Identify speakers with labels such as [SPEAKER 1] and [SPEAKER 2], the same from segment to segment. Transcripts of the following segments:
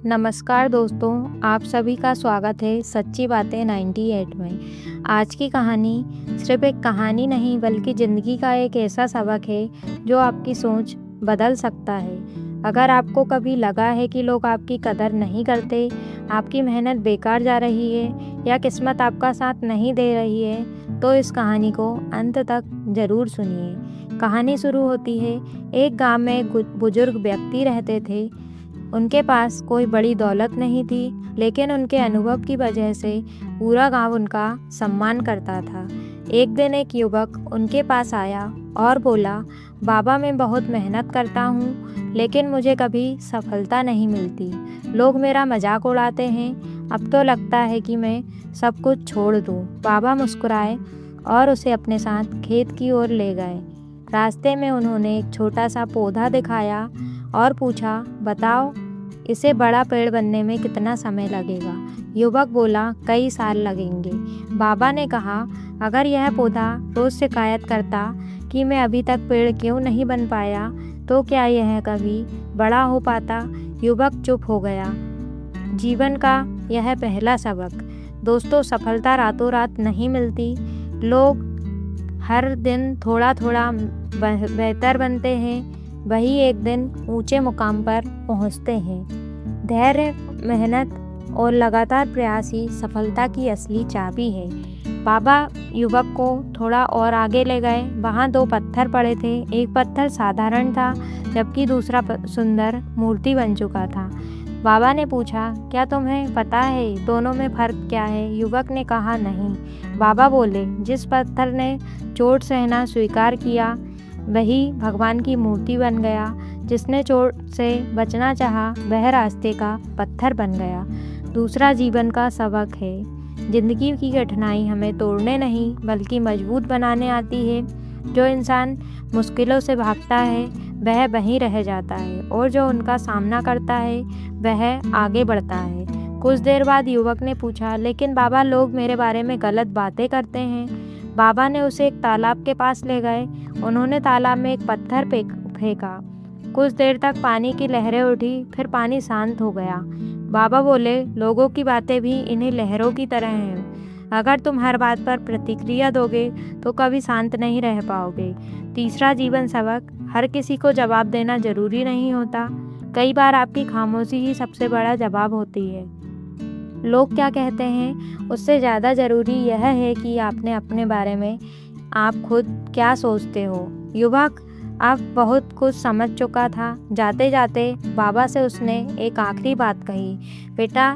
[SPEAKER 1] नमस्कार दोस्तों, आप सभी का स्वागत है सच्ची बातें 98 में। आज की कहानी सिर्फ एक कहानी नहीं बल्कि ज़िंदगी का एक ऐसा सबक है जो आपकी सोच बदल सकता है। अगर आपको कभी लगा है कि लोग आपकी कदर नहीं करते, आपकी मेहनत बेकार जा रही है या किस्मत आपका साथ नहीं दे रही है, तो इस कहानी को अंत तक ज़रूर सुनिए। कहानी शुरू होती है। एक गांव में एक बुजुर्ग व्यक्ति रहते थे। उनके पास कोई बड़ी दौलत नहीं थी, लेकिन उनके अनुभव की वजह से पूरा गांव उनका सम्मान करता था। एक दिन एक युवक उनके पास आया और बोला, बाबा मैं बहुत मेहनत करता हूँ, लेकिन मुझे कभी सफलता नहीं मिलती। लोग मेरा मजाक उड़ाते हैं। अब तो लगता है कि मैं सब कुछ छोड़ दूँ। बाबा मुस्कुराए और उसे अपने साथ खेत की ओर ले गए। रास्ते में उन्होंने एक छोटा सा पौधा दिखाया और पूछा, बताओ इसे बड़ा पेड़ बनने में कितना समय लगेगा? युवक बोला, कई साल लगेंगे। बाबा ने कहा, अगर यह पौधा रोज शिकायत करता कि मैं अभी तक पेड़ क्यों नहीं बन पाया, तो क्या यह कभी बड़ा हो पाता? युवक चुप हो गया। जीवन का यह पहला सबक। दोस्तों, सफलता रातों रात नहीं मिलती। लोग हर दिन थोड़ा थोड़ा बेहतर बनते हैं, वही एक दिन ऊंचे मुकाम पर पहुंचते हैं। धैर्य, मेहनत और लगातार प्रयास ही सफलता की असली चाबी है। बाबा युवक को थोड़ा और आगे ले गए। वहाँ दो पत्थर पड़े थे। एक पत्थर साधारण था, जबकि दूसरा सुंदर मूर्ति बन चुका था। बाबा ने पूछा, क्या तुम्हें पता है दोनों में फ़र्क क्या है? युवक ने कहा, नहीं। बाबा बोले, जिस पत्थर ने चोट सहना स्वीकार किया वही भगवान की मूर्ति बन गया। जिसने चोट से बचना चाहा वह रास्ते का पत्थर बन गया। दूसरा जीवन का सबक है। जिंदगी की कठिनाई हमें तोड़ने नहीं बल्कि मजबूत बनाने आती है। जो इंसान मुश्किलों से भागता है वह वहीं रह जाता है, और जो उनका सामना करता है वह आगे बढ़ता है। कुछ देर बाद युवक ने पूछा, लेकिन बाबा लोग मेरे बारे में गलत बातें करते हैं। बाबा ने उसे एक तालाब के पास ले गए। उन्होंने तालाब में एक पत्थर फेंका। कुछ देर तक पानी की लहरें उठी, फिर पानी शांत हो गया। बाबा बोले, लोगों की बातें भी इन्हीं लहरों की तरह हैं। अगर तुम हर बात पर प्रतिक्रिया दोगे तो कभी शांत नहीं रह पाओगे। तीसरा जीवन सबक, हर किसी को जवाब देना जरूरी नहीं होता। कई बार आपकी खामोशी ही सबसे बड़ा जवाब होती है। लोग क्या कहते हैं उससे ज़्यादा ज़रूरी यह है कि आपने अपने बारे में आप खुद क्या सोचते हो। युवक अब बहुत कुछ समझ चुका था। जाते जाते बाबा से उसने एक आखिरी बात कही, बेटा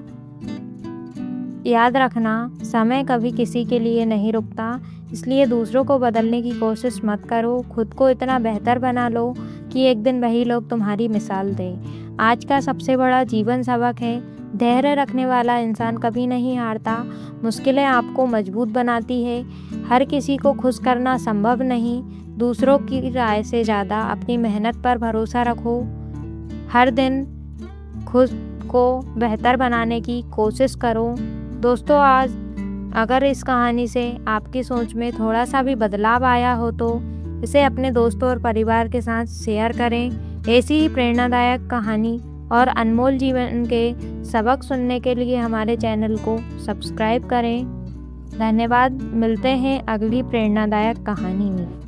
[SPEAKER 1] याद रखना, समय कभी किसी के लिए नहीं रुकता। इसलिए दूसरों को बदलने की कोशिश मत करो, खुद को इतना बेहतर बना लो कि एक दिन वही लोग तुम्हारी मिसाल दें। आज का सबसे बड़ा जीवन सबक है, धैर्य रखने वाला इंसान कभी नहीं हारता। मुश्किलें आपको मजबूत बनाती है। हर किसी को खुश करना संभव नहीं। दूसरों की राय से ज़्यादा अपनी मेहनत पर भरोसा रखो। हर दिन खुद को बेहतर बनाने की कोशिश करो। दोस्तों, आज अगर इस कहानी से आपकी सोच में थोड़ा सा भी बदलाव आया हो तो इसे अपने दोस्तों और परिवार के साथ शेयर करें। ऐसी ही प्रेरणादायक कहानी और अनमोल जीवन के सबक सुनने के लिए हमारे चैनल को सब्सक्राइब करें। धन्यवाद। मिलते हैं अगली प्रेरणादायक कहानी में।